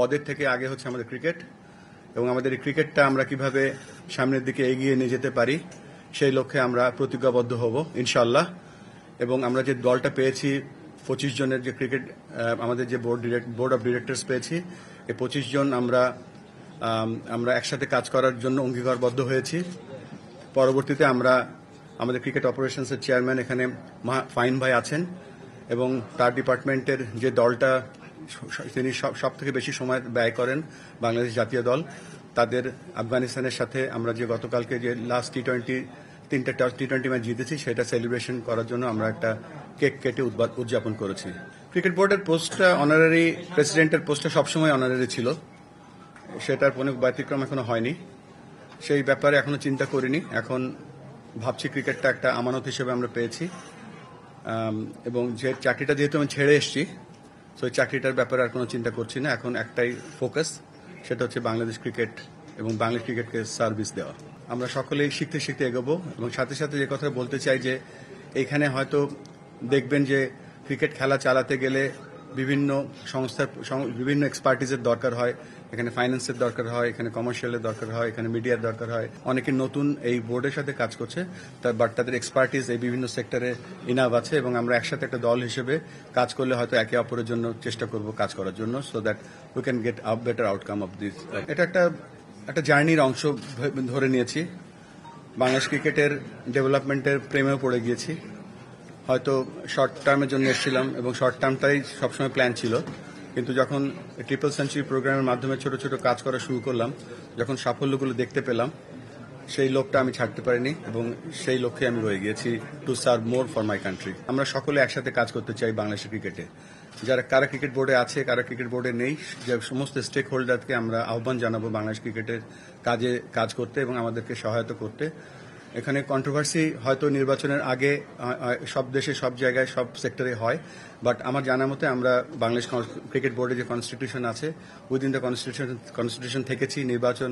পদের থেকে আগে হচ্ছে আমাদের ক্রিকেট এবং আমাদের এই ক্রিকেটটা আমরা কিভাবে সামনের দিকে এগিয়ে নিয়ে যেতে পারি সেই লক্ষ্যে আমরা প্রতিজ্ঞাবদ্ধ হব ইনশাআল্লাহ। এবং আমরা যে দলটা পেয়েছি 25 জনের যে ক্রিকেট আমাদের যে বোর্ড অফ ডিরেক্টরস পেয়েছি, এই 25 জন আমরা একসাথে কাজ করার জন্য অঙ্গীকারবদ্ধ হয়েছি। পরবর্তীতে আমরা আমাদের ক্রিকেট অপারেশনসের চেয়ারম্যান এখানে ফাইন ভাই আছেন এবং তার ডিপার্টমেন্টের যে দলটা তিনি সব থেকে বেশি সময় ব্যয় করেন বাংলাদেশ জাতীয় দল, তাদের আফগানিস্তানের সাথে আমরা যে গতকালকে যে লাস্ট তিনটা টি-20 ম্যাচ জিতেছি সেটা সেলিব্রেশন করার জন্য আমরা একটা কেক কেটে উদযাপন করেছি। ক্রিকেট বোর্ডের পোস্টটা অনারারি, প্রেসিডেন্টের পোস্টটা সবসময় অনারারি ছিল, সেটার কোনো ব্যতিক্রম এখনো হয়নি। সেই ব্যাপারে এখনো চিন্তা করিনি। এখন ভাবছি ক্রিকেটটা একটা আমানত হিসেবে আমরা পেয়েছি এবং যে চাকরিটা যেহেতু আমি ছেড়ে এসেছি, তো ওই চাকরিটার ব্যাপারে আর কোনো চিন্তা করছি না। এখন একটাই ফোকাস, সেটা হচ্ছে বাংলাদেশ ক্রিকেট এবং বাংলাদেশ ক্রিকেটকে সার্ভিস দেওয়া। আমরা সকলেই শিখতে শিখতে এগোবো এবং সাথে সাথে যে কথা বলতে চাই যে এইখানে হয়তো দেখবেন যে ক্রিকেট খেলা চালাতে গেলে বিভিন্ন সংস্থার বিভিন্ন এক্সপার্টিজের দরকার হয়, এখানে ফাইন্যান্সের দরকার হয়, এখানে কমার্শিয়ালের দরকার হয়, এখানে মিডিয়ার দরকার হয়। অনেকে নতুন এই বোর্ডের সাথে কাজ করছে, বাট তাদের এক্সপার্টিজ এই বিভিন্ন সেক্টরে ইনাফ আছে এবং আমরা একসাথে একটা দল হিসেবে কাজ করলে হয়তো একে অপরের জন্য চেষ্টা করব কাজ করার জন্য, so that we can get a better outcome of this. এটা একটা জার্নির অংশ ধরে নিয়েছি। বাংলাদেশ ক্রিকেটের ডেভেলপমেন্টের প্রেমেও পড়ে গিয়েছি। হয়তো শর্ট টার্মের জন্য এসেছিলাম এবং শর্ট টার্মটাই সবসময় প্ল্যান ছিল, কিন্তু যখন ট্রিপল সেঞ্চুরি প্রোগ্রামের মাধ্যমে ছোট ছোট কাজ করা শুরু করলাম, যখন সাফল্যগুলো দেখতে পেলাম, সেই লোকটা আমি ছাড়তে পারিনি এবং সেই লক্ষ্যে আমি রয়ে গিয়েছি, to serve more for my country. আমরা সকলে একসাথে কাজ করতে চাই বাংলাদেশের ক্রিকেটে। কারা ক্রিকেট বোর্ডে আছে, কারা ক্রিকেট বোর্ডে নেই, যে সমস্ত স্টেক হোল্ডারকে আমরা আহ্বান জানাবো বাংলাদেশ ক্রিকেটের কাজ করতে এবং আমাদেরকে সহায়তা করতে। এখানে কন্ট্রোভার্সি হয়তো নির্বাচনের আগে সব দেশে, সব জায়গায়, সব সেক্টরে হয়, বাট আমার জানা মতে আমরা বাংলাদেশ ক্রিকেট বোর্ডে যে কনস্টিটিউশন আছে, উইদিন দ্য কনস্টিটিউশন থেকেছি। নির্বাচন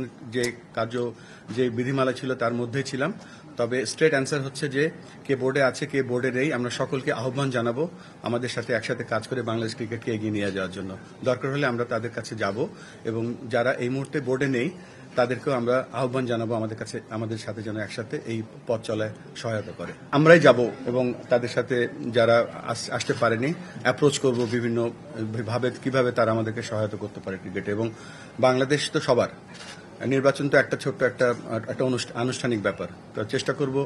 যে বিধিমালা ছিল তার মধ্যেই ছিলাম। তবে স্ট্রেট অ্যান্সার হচ্ছে যে কে বোর্ডে আছে, কে বোর্ডে নেই, আমরা সকলকে আহ্বান জানাবো আমাদের সাথে একসাথে কাজ করে বাংলাদেশ ক্রিকেটকে এগিয়ে নিয়ে যাওয়ার জন্য। দরকার হলে আমরা তাদের কাছে যাব এবং যারা এই মুহূর্তে বোর্ডে নেই তাদেরকেও আমরা আহ্বান জানাবো আমাদের সাথে যেন একসাথে এই পথ চলায় সহায়তা করে। আমরাই যাব এবং তাদের সাথে যারা আসতে পারেনি অ্যাপ্রোচ করব বিভিন্ন ভাবে কিভাবে তারা আমাদেরকে সহায়তা করতে পারে ক্রিকেটে। এবং বাংলাদেশ তো সবার, নির্বাচন তো একটা ছোট্ট একটা আনুষ্ঠানিক ব্যাপার। তো চেষ্টা করব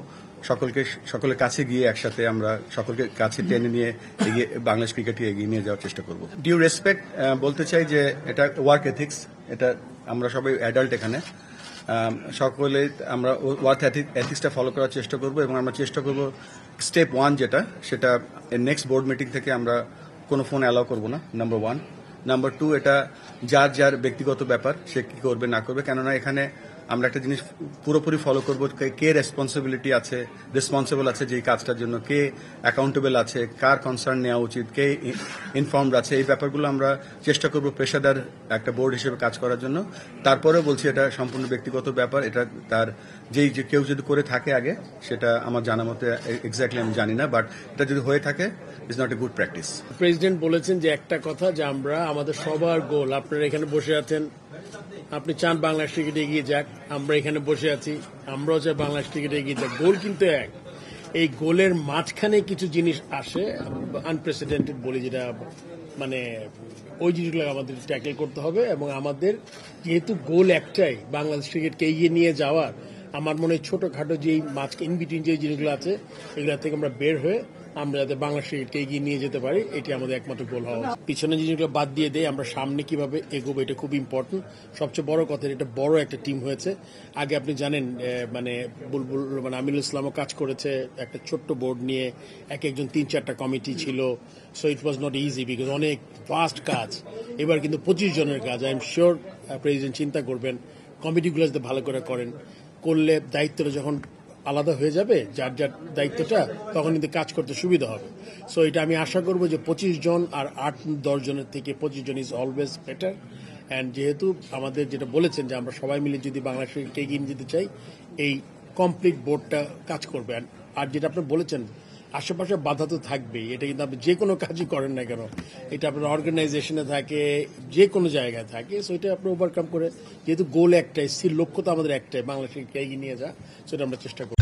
সকলের কাছে গিয়ে একসাথে আমরা সকলকে কাছে টেনে নিয়ে এগিয়ে বাংলাদেশ ক্রিকেটকে এগিয়ে নিয়ে যাওয়ার চেষ্টা করব। ডিউ রেসপেক্ট বলতে চাই যে এটা ওয়ার্ক এথিক্স, এটা আমরা সবাই অ্যাডাল্ট এখানে, সকলে আমরা ওয়ার্ক এথিক্সটা ফলো করার চেষ্টা করব এবং আমরা চেষ্টা করব স্টেপ 1 যেটা, সেটা নেক্সট বোর্ড মিটিং থেকে আমরা কোনো ফোন অ্যালাউ করব না, নাম্বার 1। নাম্বার 2, এটা যার ব্যক্তিগত ব্যাপার, সে কি করবে না করবে, কেননা এখানে আমরা একটা জিনিস পুরোপুরি ফলো করব, কে রেসপন্সিবল আছে যেই কাজটার জন্য, কে অ্যাকাউন্টেবল আছে, কার কনসার্ন নেওয়া উচিত, কে ইনফর্মড আছে, এই ব্যাপারগুলো আমরা চেষ্টা করব পেশাদার একটা বোর্ড হিসেবে কাজ করার জন্য। তারপরেও বলছি এটা সম্পূর্ণ ব্যক্তিগত ব্যাপার, এটা তার যে কেউ যদি করে থাকে আগে, সেটা আমার জানা মতে এক্স্যাক্টলি আমি জানি না, বাট এটা যদি হয়ে থাকে is not a good practice. President বলেছেন যে একটা কথা, যে আমরা আমাদের সবার গোল, আপনারা এখানে বসে আছেন, আপনি চান বাংলাদেশ ক্রিকেটে এগিয়ে যাক, আমরা এখানে বসে আছি, আমরাও চাই বাংলাদেশ ক্রিকেটে এগিয়ে যাক। গোল কিন্তু এক। এই গোলের মাঝখানে কিছু জিনিস আসে, আনপ্রেসিডেন্টেড বলি, যেটা মানে ওই জিনিসগুলো আমাদের ট্যাকেল করতে হবে এবং আমাদের যেহেতু গোল একটাই, বাংলাদেশ ক্রিকেটকে এগিয়ে নিয়ে যাওয়ার, আমার মনে হয় ছোটখাটো যেই মাঝখানে ইনবিটুইন যে জিনিসগুলো আছে, এগুলো থেকে আমরা বের হয়ে আমরা যাতে বাংলাদেশ ক্রিকেটকে এগিয়ে নিয়ে যেতে পারি, এটি আমাদের একমাত্র গোল হওয়া। পিছনে জিনিসগুলো বাদ দিয়ে দেয়, আমরা সামনে কিভাবে এগোবো, এটা খুব ইম্পর্টেন্ট। সবচেয়ে বড় কথা, এটা বড় একটা টিম হয়েছে। আগে আপনি জানেন মানে বুলবুল মানে আমিনুল ইসলামও কাজ করেছে একটা ছোট্ট বোর্ড নিয়ে, একজন 3-4টা কমিটি ছিল। So it was not easy, because অনেক ফাস্ট কাজ। এবার কিন্তু 25 জনের কাজ। আই এম শিওর প্রেসিডেন্ট চিন্তা করবেন কমিটিগুলো যাতে ভালো করে করলে দায়িত্বটা যখন আলাদা হয়ে যাবে, যার দায়িত্বটা, তখন কিন্তু কাজ করতে সুবিধা হবে। সো এটা আমি আশা করব যে 25 জন আর 8-10 জনের থেকে 25 জন ইজ অলওয়েজ বেটার। অ্যান্ড যেহেতু আমাদের যেটা বলেছেন যে আমরা সবাই মিলে যদি বাংলাদেশকে এগিয়ে নিয়ে যেতে চাই, এই কমপ্লিট বোর্ডটা কাজ করবে। আর যেটা আপনি বলেছেন আশেপাশে বাধা তো থাকবেই, এটা কিন্তু আপনি যে কোনো কাজই করেন না কেন, এটা আপনার অর্গানাইজেশনে থাকে, যে কোনো জায়গায় থাকে, সো এটা আপনি ওভারকাম করে, যেহেতু গোল একটাই, স্থির লক্ষ্য তো আমাদের একটাই, বাংলাদেশকে এগিয়ে নিয়ে যা, সেটা আমরা চেষ্টা করি।